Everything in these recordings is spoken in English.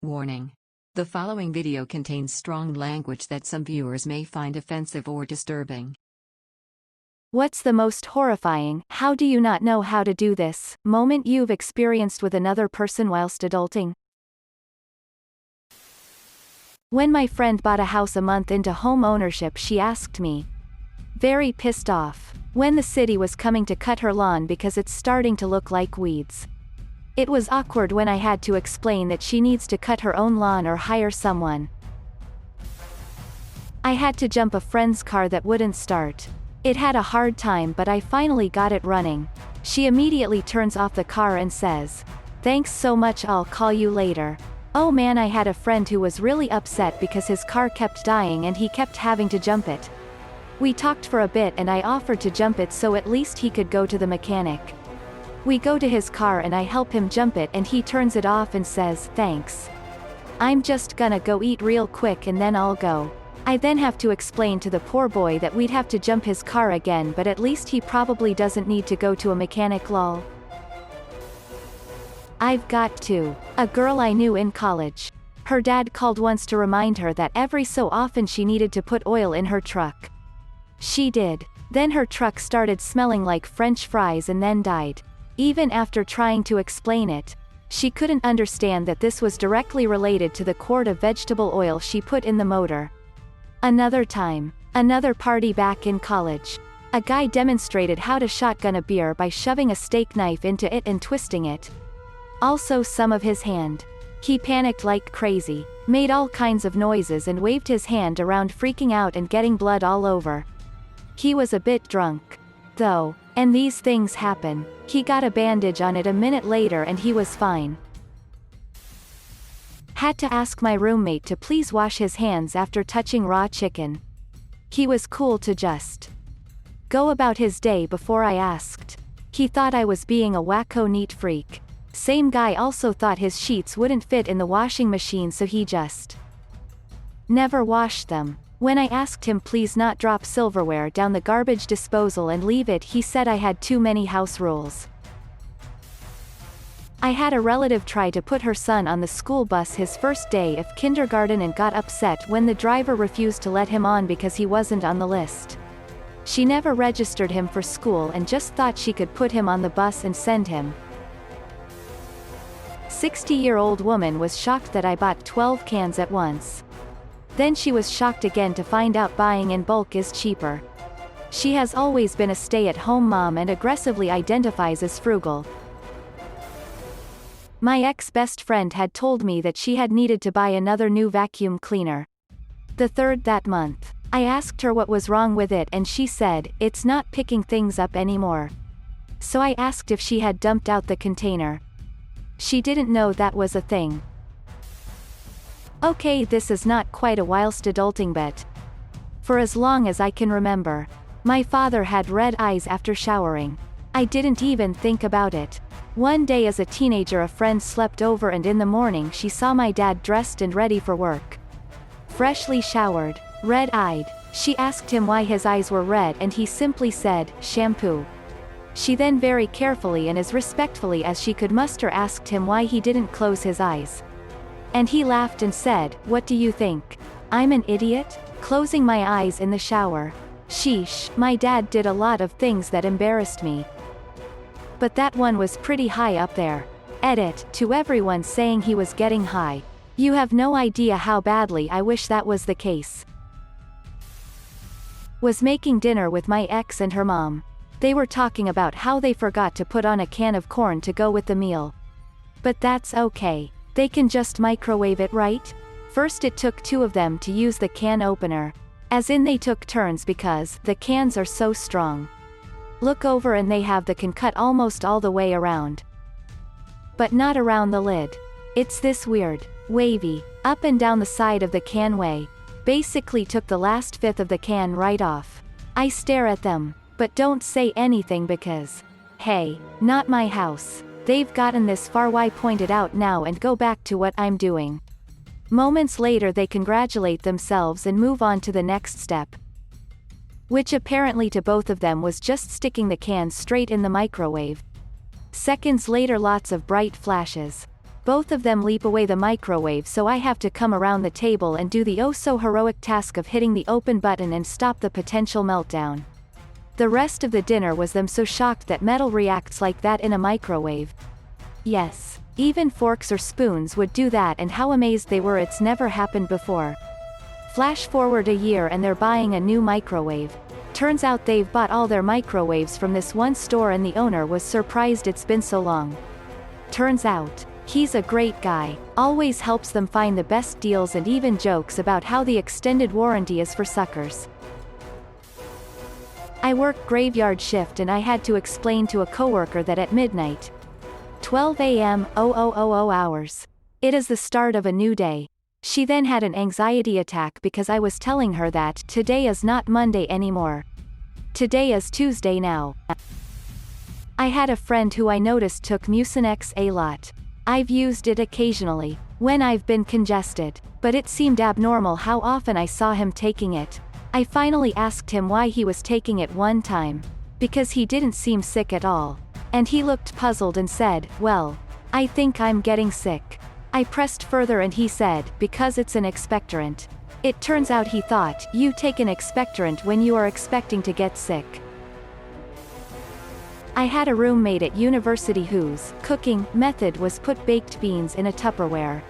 Warning. The following video contains strong language that some viewers may find offensive or disturbing. What's the most horrifying, how do you not know how to do this, moment you've experienced with another person whilst adulting? When my friend bought a house a month into home ownership, she asked me, very pissed off, when the city was coming to cut her lawn because it's starting to look like weeds. It was awkward when I had to explain that she needs to cut her own lawn or hire someone. I had to jump a friend's car that wouldn't start. It had a hard time, but I finally got it running. She immediately turns off the car and says, "Thanks so much, I'll call you later." Oh man, I had a friend who was really upset because his car kept dying and he kept having to jump it. We talked for a bit and I offered to jump it so at least he could go to the mechanic. We go to his car and I help him jump it and he turns it off and says, "Thanks. I'm just gonna go eat real quick and then I'll go." I then have to explain to the poor boy that we'd have to jump his car again, but at least he probably doesn't need to go to a mechanic, lol. I've got two. A girl I knew in college. Her dad called once to remind her that every so often she needed to put oil in her truck. She did. Then her truck started smelling like French fries and then died. Even after trying to explain it, she couldn't understand that this was directly related to the quart of vegetable oil she put in the motor. Another time, another party back in college. A guy demonstrated how to shotgun a beer by shoving a steak knife into it and twisting it. Also some of his hand. He panicked like crazy, made all kinds of noises and waved his hand around, freaking out and getting blood all over. He was a bit drunk, though, and these things happen. He got a bandage on it a minute later and he was fine. Had to ask my roommate to please wash his hands after touching raw chicken. He was cool to just go about his day before I asked. He thought I was being a wacko neat freak. Same guy also thought his sheets wouldn't fit in the washing machine, so he just never washed them. When I asked him please not drop silverware down the garbage disposal and leave it, he said I had too many house rules. I had a relative try to put her son on the school bus his first day of kindergarten and got upset when the driver refused to let him on because he wasn't on the list. She never registered him for school and just thought she could put him on the bus and send him. 60-year-old woman was shocked that I bought 12 cans at once. Then she was shocked again to find out buying in bulk is cheaper. She has always been a stay-at-home mom and aggressively identifies as frugal. My ex-best friend had told me that she had needed to buy another new vacuum cleaner. The third that month. I asked her what was wrong with it and she said, "It's not picking things up anymore." So I asked if she had dumped out the container. She didn't know that was a thing. Okay, this is not quite a whilst adulting, but for as long as I can remember, my father had red eyes after showering. I didn't even think about it. One day as a teenager, a friend slept over and in the morning she saw my dad dressed and ready for work. Freshly showered, red-eyed. She asked him why his eyes were red and he simply said, "Shampoo." She then very carefully and as respectfully as she could muster asked him why he didn't close his eyes. And he laughed and said, "What do you think? I'm an idiot? Closing my eyes in the shower. Sheesh." My dad did a lot of things that embarrassed me, but that one was pretty high up there. Edit, to everyone saying he was getting high. You have no idea how badly I wish that was the case. Was making dinner with my ex and her mom. They were talking about how they forgot to put on a can of corn to go with the meal. But that's okay. They can just microwave it, right? First it took two of them to use the can opener. As in they took turns because the cans are so strong. Look over and they have the can cut almost all the way around. But not around the lid. It's this weird, wavy, up and down the side of the can way. Basically took the last fifth of the can right off. I stare at them, but don't say anything because, hey, not my house. They've gotten this far, why point it out now and go back to what I'm doing? Moments later they congratulate themselves and move on to the next step, which apparently to both of them was just sticking the can straight in the microwave. Seconds later lots of bright flashes. Both of them leap away the microwave, so I have to come around the table and do the oh-so-heroic task of hitting the open button and stop the potential meltdown. The rest of the dinner was them so shocked that metal reacts like that in a microwave. Yes. Even forks or spoons would do that, and how amazed they were it's never happened before. Flash forward a year and they're buying a new microwave. Turns out they've bought all their microwaves from this one store and the owner was surprised it's been so long. Turns out, he's a great guy, always helps them find the best deals and even jokes about how the extended warranty is for suckers. I work graveyard shift and I had to explain to a coworker that at midnight, 12 a.m., 0000 hours. It is the start of a new day. She then had an anxiety attack because I was telling her that today is not Monday anymore. Today is Tuesday now. I had a friend who I noticed took Mucinex a lot. I've used it occasionally, when I've been congested, but it seemed abnormal how often I saw him taking it. I finally asked him why he was taking it one time. Because he didn't seem sick at all. And he looked puzzled and said, "Well, I think I'm getting sick." I pressed further and he said, "Because it's an expectorant." It turns out he thought, you take an expectorant when you are expecting to get sick. I had a roommate at university whose cooking method was put baked beans in a Tupperware.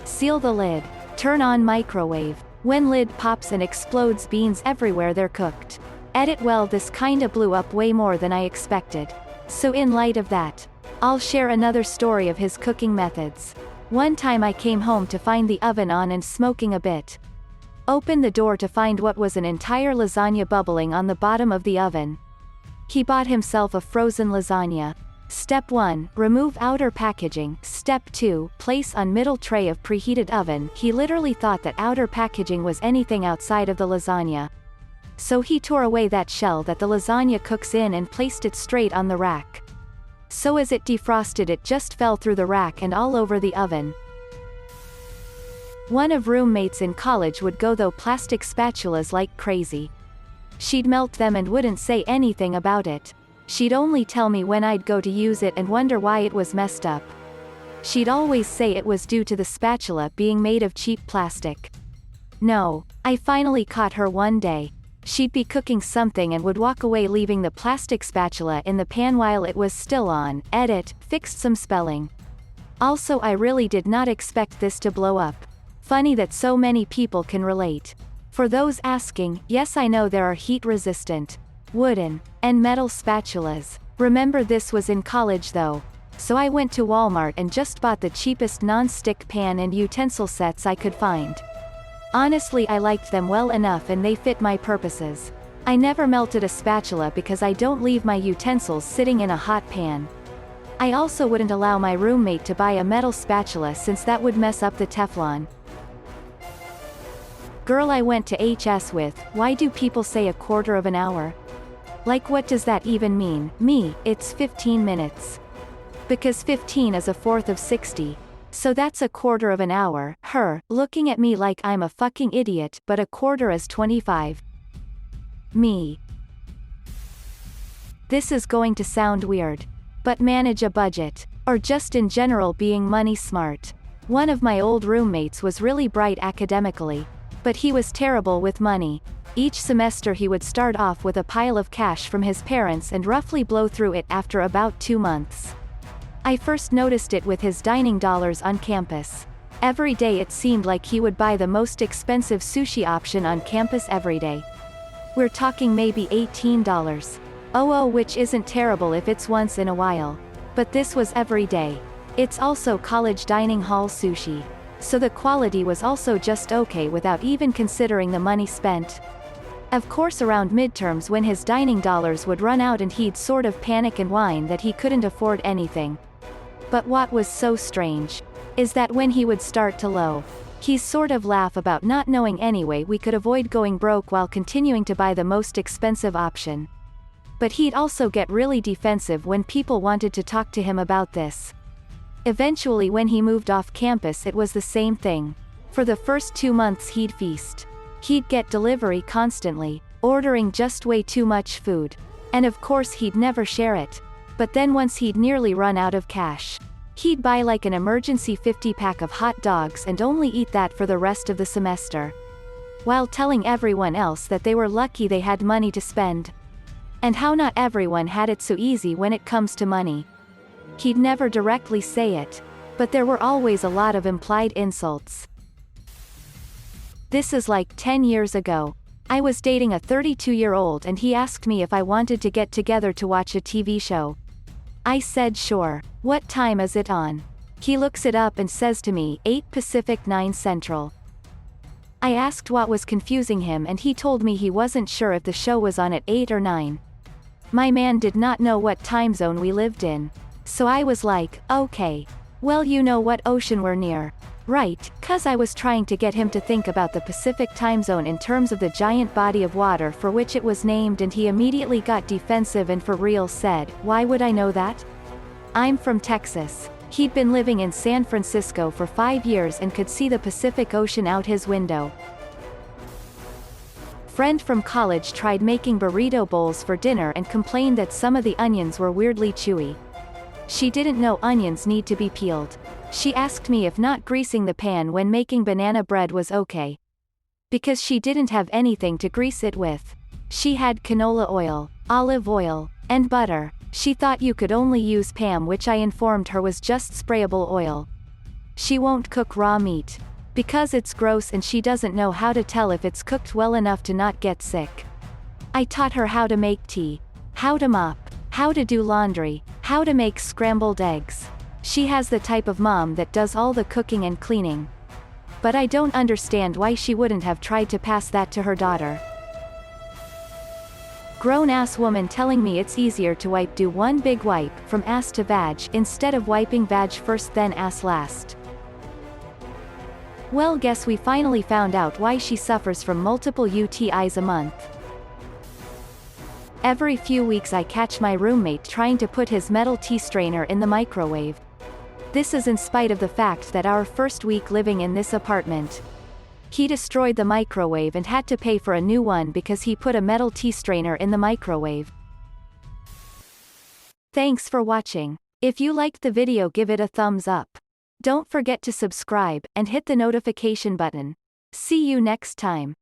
Seal the lid. Turn on microwave. When lid pops and explodes beans everywhere they're cooked. Edit. Well, this kinda blew up way more than I expected. So in light of that, I'll share another story of his cooking methods. One time I came home to find the oven on and smoking a bit. Opened the door to find what was an entire lasagna bubbling on the bottom of the oven. He bought himself a frozen lasagna. Step 1, remove outer packaging. Step 2, place on middle tray of preheated oven. He literally thought that outer packaging was anything outside of the lasagna. So he tore away that shell that the lasagna cooks in and placed it straight on the rack. So as it defrosted it just fell through the rack and all over the oven. One of roommates in college would go through plastic spatulas like crazy. She'd melt them and wouldn't say anything about it. She'd only tell me when I'd go to use it and wonder why it was messed up. She'd always say it was due to the spatula being made of cheap plastic. No, I finally caught her one day. She'd be cooking something and would walk away leaving the plastic spatula in the pan while it was still on. Edit, fixed some spelling. Also, I really did not expect this to blow up. Funny that so many people can relate. For those asking, yes, I know there are heat-resistant, wooden, and metal spatulas. Remember, this was in college though. So I went to Walmart and just bought the cheapest non-stick pan and utensil sets I could find. Honestly, I liked them well enough and they fit my purposes. I never melted a spatula because I don't leave my utensils sitting in a hot pan. I also wouldn't allow my roommate to buy a metal spatula since that would mess up the Teflon. Girl I went to HS with, why do people say a quarter of an hour? Like, what does that even mean? Me, it's 15 minutes. Because 15 is a fourth of 60. So that's a quarter of an hour. Her, looking at me like I'm a fucking idiot, but a quarter is 25. Me. This is going to sound weird. But manage a budget. Or just in general being money smart. One of my old roommates was really bright academically. But he was terrible with money. Each semester he would start off with a pile of cash from his parents and roughly blow through it after about 2 months. I first noticed it with his dining dollars on campus. Every day it seemed like he would buy the most expensive sushi option on campus every day. We're talking maybe $18. Oh, which isn't terrible if it's once in a while. But this was every day. It's also college dining hall sushi. So the quality was also just okay without even considering the money spent. Of course, around midterms when his dining dollars would run out and he'd sort of panic and whine that he couldn't afford anything. But what was so strange is that when he would start to low, he'd sort of laugh about not knowing any way we could avoid going broke while continuing to buy the most expensive option. But he'd also get really defensive when people wanted to talk to him about this. Eventually, when he moved off campus, it was the same thing. For the first 2 months he'd feast. He'd get delivery constantly, ordering just way too much food. And of course he'd never share it. But then once he'd nearly run out of cash, He'd buy like an emergency 50-pack of hot dogs and only eat that for the rest of the semester, while telling everyone else that they were lucky they had money to spend. And how not everyone had it so easy when it comes to money. He'd never directly say it, but there were always a lot of implied insults. This is like 10 years ago. I was dating a 32-year-old and he asked me if I wanted to get together to watch a TV show. I said sure. What time is it on? He looks it up and says to me, 8 Pacific 9 Central. I asked what was confusing him and he told me he wasn't sure if the show was on at 8 or 9. My man did not know what time zone we lived in. So I was like, okay. Well, you know what ocean we're near. Right, 'cause I was trying to get him to think about the Pacific time zone in terms of the giant body of water for which it was named, and he immediately got defensive and for real said, why would I know that? I'm from Texas. He'd been living in San Francisco for 5 years and could see the Pacific Ocean out his window. Friend from college tried making burrito bowls for dinner and complained that some of the onions were weirdly chewy. She didn't know onions need to be peeled. She asked me if not greasing the pan when making banana bread was okay, because she didn't have anything to grease it with. She had canola oil, olive oil, and butter. She thought you could only use Pam, which I informed her was just sprayable oil. She won't cook raw meat, because it's gross, and she doesn't know how to tell if it's cooked well enough to not get sick. I taught her how to make tea, how to mop, how to do laundry, how to make scrambled eggs. She has the type of mom that does all the cooking and cleaning. But I don't understand why she wouldn't have tried to pass that to her daughter. Grown-ass woman telling me it's easier to do one big wipe, from ass to vag, instead of wiping vag first then ass last. Well, guess we finally found out why she suffers from multiple UTIs a month. Every few weeks I catch my roommate trying to put his metal tea strainer in the microwave. This is in spite of the fact that our first week living in this apartment, he destroyed the microwave and had to pay for a new one because he put a metal tea strainer in the microwave. Thanks for watching. If you liked the video, give it a thumbs up. Don't forget to subscribe and hit the notification button. See you next time.